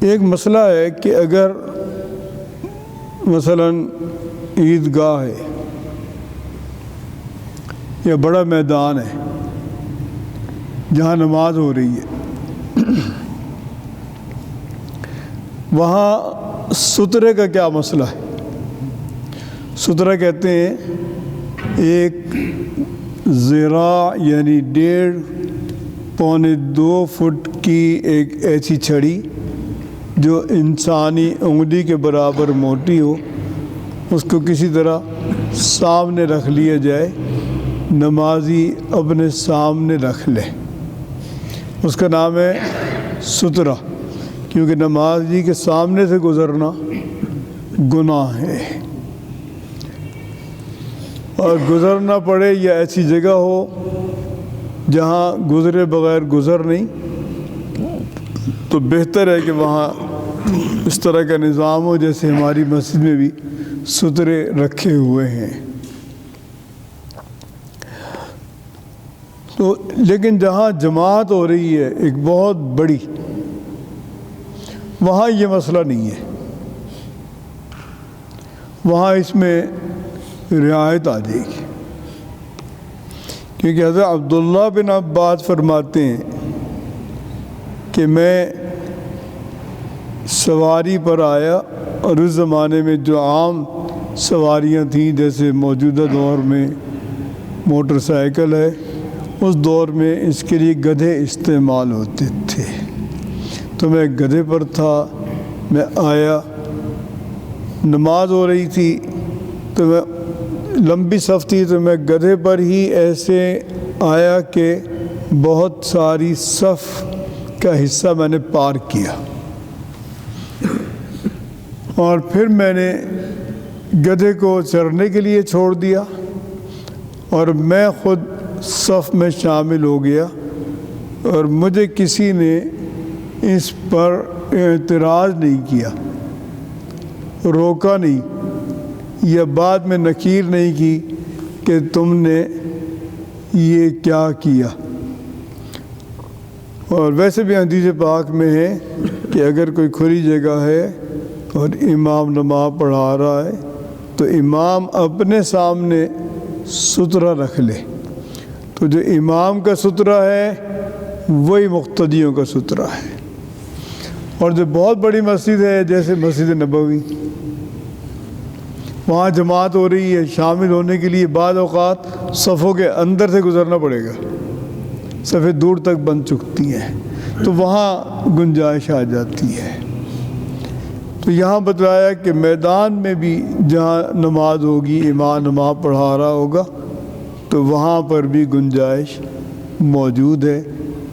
ایک مسئلہ ہے کہ اگر مثلاً عیدگاہ ہے یا بڑا میدان ہے جہاں نماز ہو رہی ہے، وہاں سترے کا کیا مسئلہ ہے؟ سترہ کہتے ہیں ایک ذراع یعنی 1.5-2 فٹ کی ایک ایسی چھڑی جو انسانی انگلی کے برابر موٹی ہو، اس کو کسی طرح سامنے رکھ لیا جائے، نمازی اپنے سامنے رکھ لے، اس کا نام ہے سترہ، کیونکہ نمازی کے سامنے سے گزرنا گناہ ہے، اور گزرنا پڑے یا ایسی جگہ ہو جہاں گزرے بغیر گزر نہیں، تو بہتر ہے کہ وہاں اس طرح کا نظام ہو جیسے ہماری مسجد میں بھی سترے رکھے ہوئے ہیں۔ تو لیکن جہاں جماعت ہو رہی ہے ایک بہت بڑی، وہاں یہ مسئلہ نہیں ہے، وہاں اس میں رعایت آ جائے گی، کیونکہ حضرت عبداللہ بن عباس فرماتے ہیں کہ میں سواری پر آیا، اور اس زمانے میں جو عام سواریاں تھیں جیسے موجودہ دور میں موٹر سائیکل ہے، اس دور میں اس کے لیے گدھے استعمال ہوتے تھے، تو میں گدھے پر تھا، میں آیا، نماز ہو رہی تھی تو میں لمبی صف تھی، تو میں گدھے پر ہی ایسے آیا کہ بہت ساری صف کا حصہ میں نے پار کیا، اور پھر میں نے گدھے کو چرنے کے لیے چھوڑ دیا، اور میں خود صف میں شامل ہو گیا، اور مجھے کسی نے اس پر اعتراض نہیں کیا، روکا نہیں، یا بعد میں نکیر نہیں کی کہ تم نے یہ کیا کیا۔ اور ویسے بھی حدیث پاک میں ہے کہ اگر کوئی کھلی جگہ ہے اور امام نماز پڑھا رہا ہے تو امام اپنے سامنے سترہ رکھ لے، تو جو امام کا سترہ ہے وہی مقتدیوں کا سترہ ہے۔ اور جو بہت بڑی مسجد ہے جیسے مسجد نبوی، وہاں جماعت ہو رہی ہے، شامل ہونے کے لیے بعض اوقات صفوں کے اندر سے گزرنا پڑے گا، صفیں دور تک بن چکتی ہیں، تو وہاں گنجائش آ جاتی ہے۔ تو یہاں بتلایا کہ میدان میں بھی جہاں نماز ہوگی، امام نماز پڑھا رہا ہوگا، تو وہاں پر بھی گنجائش موجود ہے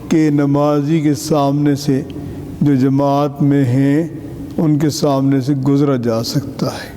کہ نمازی کے سامنے سے جو جماعت میں ہیں ان کے سامنے سے گزرا جا سکتا ہے۔